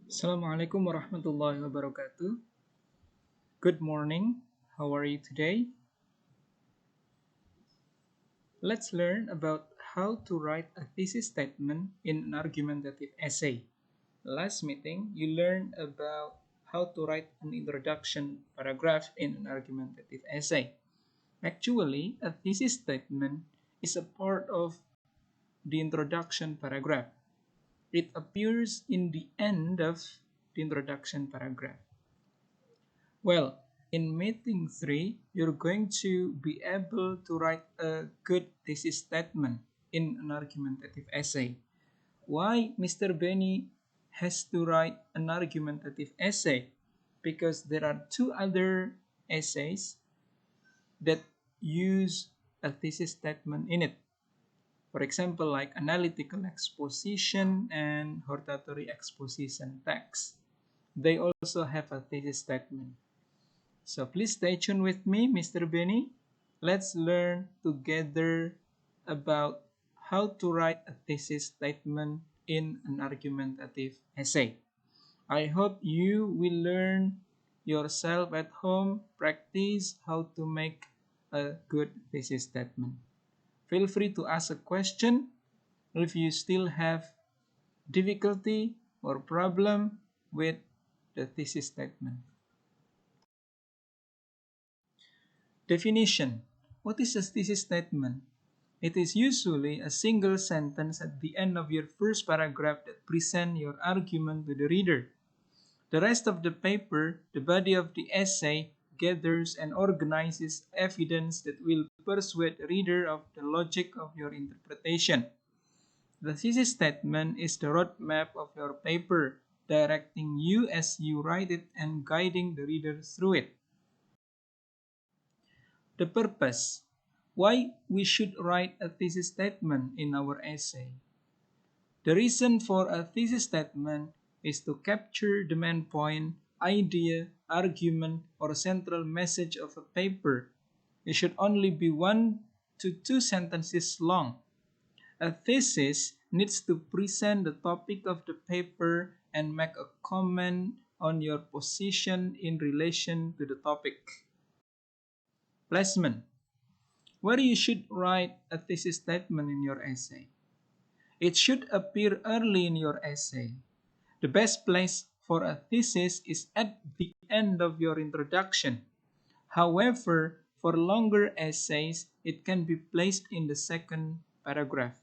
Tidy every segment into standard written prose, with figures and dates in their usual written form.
Assalamualaikum warahmatullahi wabarakatuh. Good morning. How are you today? Let's learn about how to write a thesis statement in an argumentative essay. Last meeting, you learned about how to write an introduction paragraph in an argumentative essay. Actually, a thesis statement is a part of the introduction paragraph. It appears in the end of the introduction paragraph. Well, in meeting 3, you're going to be able to write a good thesis statement in an argumentative essay. Why Mr. Benny has to write an argumentative essay? Because there are two other essays that use a thesis statement in it. For example, like analytical exposition and hortatory exposition text. They also have a thesis statement. So please stay tuned with me, Mr. Benny. Let's learn together about how to write a thesis statement in an argumentative essay. I hope you will learn yourself at home, practice how to make a good thesis statement. Feel free to ask a question if you still have difficulty or problem with the thesis statement. Definition. What is a thesis statement? It is usually a single sentence at the end of your first paragraph that presents your argument to the reader. The rest of the paper, the body of the essay, gathers and organizes evidence that will persuade the reader of the logic of your interpretation. The thesis statement is the roadmap of your paper, directing you as you write it and guiding the reader through it. The purpose. Why we should write a thesis statement in our essay. The reason for a thesis statement is to capture the main point, idea, argument, or central message of a paper. It should only be 1 to 2 sentences long. A thesis needs to present the topic of the paper and make a comment on your position in relation to the topic. Placement. Where you should write a thesis statement in your essay. It should appear early in your essay. The best place for a thesis is at the end of your introduction. However, for longer essays, it can be placed in the second paragraph.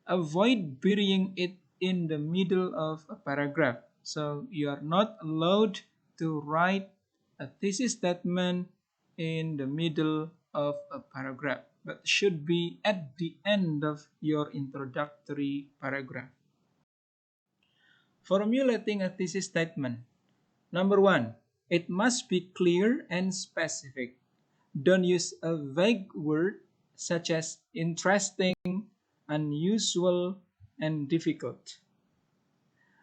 Avoid burying it in the middle of a paragraph. So you are not allowed to write a thesis statement in the middle of a paragraph, but should be at the end of your introductory paragraph. Formulating a thesis statement. Number 1, it must be clear and specific. Don't use a vague word such as interesting, unusual, and difficult.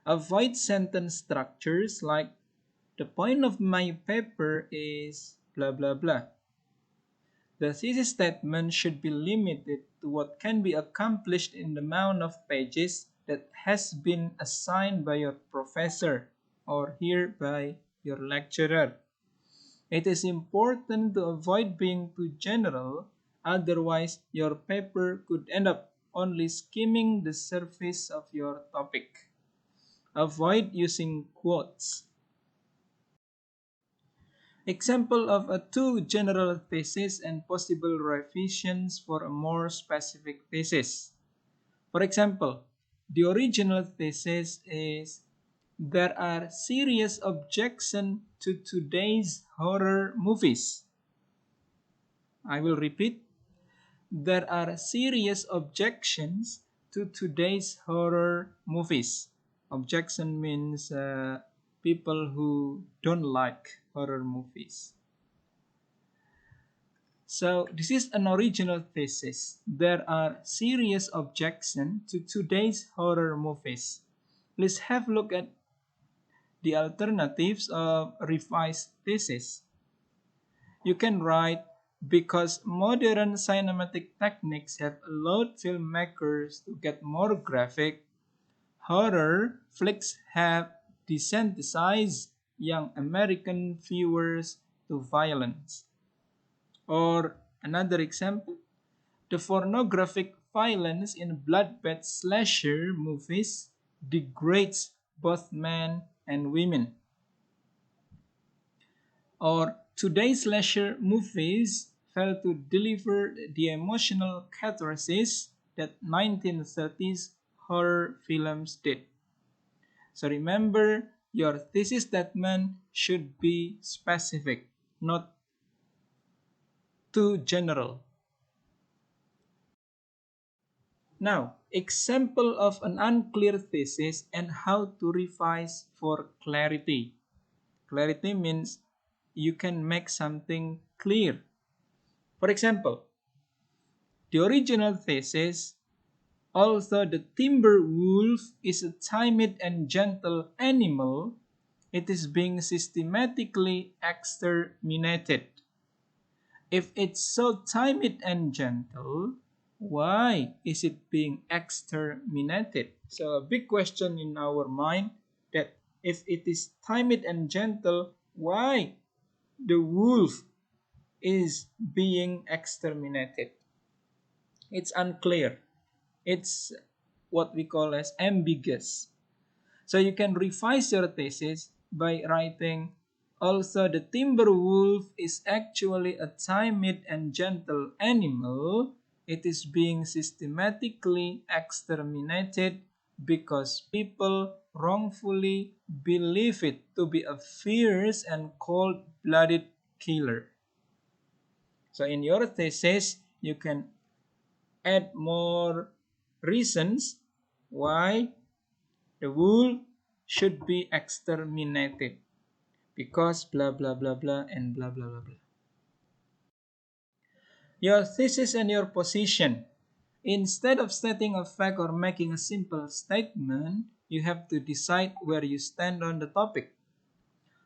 Avoid sentence structures like the point of my paper is blah blah blah. The thesis statement should be limited to what can be accomplished in the amount of pages that has been assigned by your professor or here by your lecturer. It is important to avoid being too general, otherwise your paper could end up only skimming the surface of your topic. Avoid using quotes. Example of a too general thesis and possible revisions for a more specific thesis. For example, the original thesis is there are serious objections to today's horror movies. I will repeat. There are serious objections to today's horror movies. Objection means people who don't like horror movies. So this is an original thesis. There are serious objections to today's horror movies. Let's have a look at the alternatives of revised thesis. You can write because modern cinematic techniques have allowed filmmakers to get more graphic, horror flicks have desensitized young American viewers to violence. Or another example, the pornographic violence in bloodbath slasher movies degrades both men and women. Or today's slasher movies fail to deliver the emotional catharsis that 1930s horror films did. So remember, your thesis statement should be specific, not too general. Now, example of an unclear thesis and how to revise for clarity. Clarity means you can make something clear. For example, the original thesis, although the timber wolf is a timid and gentle animal, it is being systematically exterminated. If it's so timid and gentle, why is it being exterminated? So a big question in our mind that if it is timid and gentle, why the wolf is being exterminated? It's unclear. It's what we call as ambiguous. So you can revise your thesis by writing, also the timber wolf is actually a timid and gentle animal. It is being systematically exterminated because people wrongfully believe it to be a fierce and cold-blooded killer. So in your thesis, you can add more reasons why the wolf should be exterminated because blah blah blah blah and blah blah blah blah. Your thesis and your position. Instead of stating a fact or making a simple statement, you have to decide where you stand on the topic.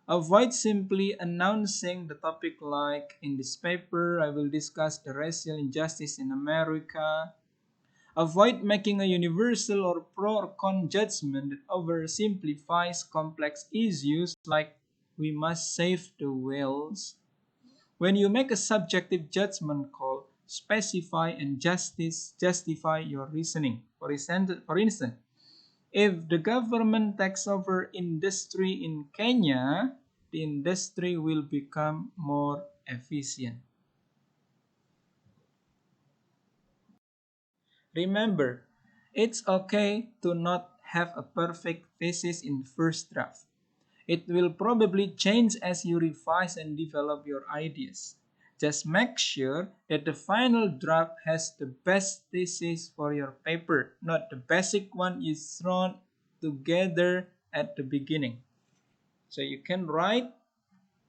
Avoid simply announcing the topic like in this paper I will discuss the racial injustice in America. Avoid making a universal or pro or con judgment that oversimplifies complex issues like we must save the whales. When you make a subjective judgment call, specify and justify your reasoning. For instance, if the government takes over industry in Kenya, the industry will become more efficient. Remember, it's okay to not have a perfect thesis in first draft. It will probably change as you revise and develop your ideas. Just make sure that the final draft has the best thesis for your paper, not the basic one you thrown together at the beginning. So you can write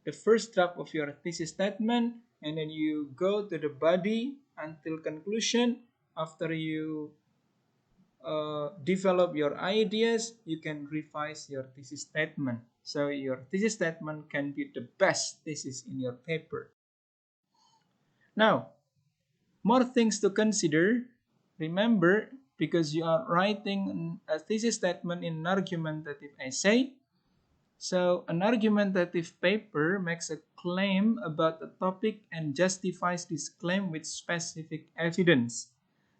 the first draft of your thesis statement and then you go to the body until conclusion. After you develop your ideas, you can revise your thesis statement. So your thesis statement can be the best thesis in your paper. Now, more things to consider. Remember, because you are writing a thesis statement in an argumentative essay, so an argumentative paper makes a claim about a topic and justifies this claim with specific evidence.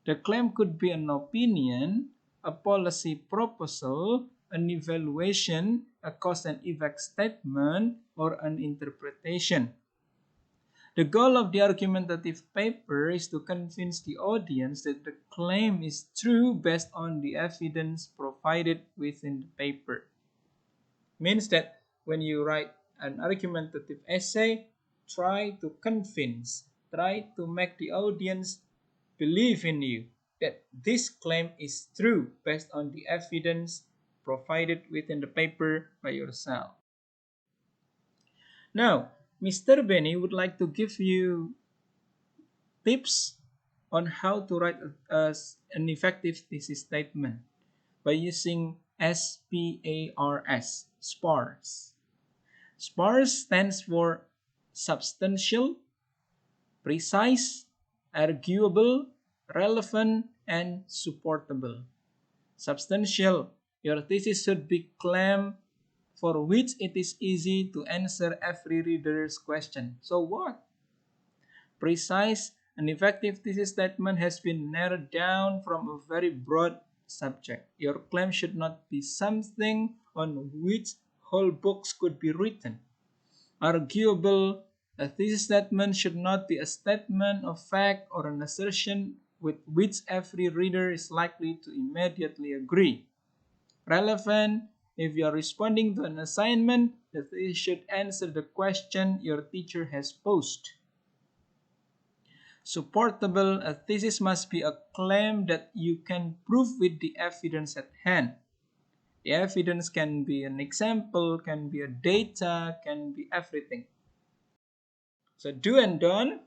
The claim could be an opinion, a policy proposal, an evaluation, a cause and effect statement, or an interpretation. The goal of the argumentative paper is to convince the audience that the claim is true based on the evidence provided within the paper. Means that when you write an argumentative essay, try to convince, try to make the audience believe in you that this claim is true based on the evidence provided within the paper by yourself. Now, Mr. Benny would like to give you tips on how to write an effective thesis statement by using S.P.A.R.S. S.P.A.R.S. S.P.A.R.S stands for substantial, precise, arguable, relevant, and supportable. Substantial Your thesis should be claim for which it is easy to answer every reader's question. So what? Precise and effective thesis statement has been narrowed down from a very broad subject. Your claim should not be something on which whole books could be written. Arguable, a thesis statement should not be a statement of fact or an assertion with which every reader is likely to immediately agree. Relevant, if you are responding to an assignment, the thesis should answer the question your teacher has posed. Supportable, a thesis must be a claim that you can prove with the evidence at hand. The evidence can be an example, can be a data, can be everything. So do and don't.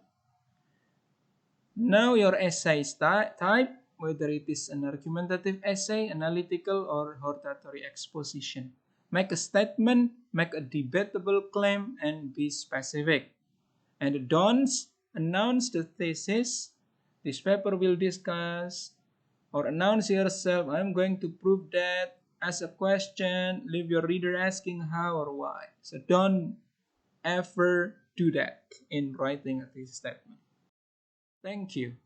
Know your essay type, whether it is an argumentative essay, analytical, or hortatory exposition. Make a statement, make a debatable claim, and be specific. And the don'ts, announce the thesis. This paper will discuss, or announce yourself, I'm going to prove that. Ask a question, leave your reader asking how or why. So don't ever do that in writing a thesis statement. Thank you.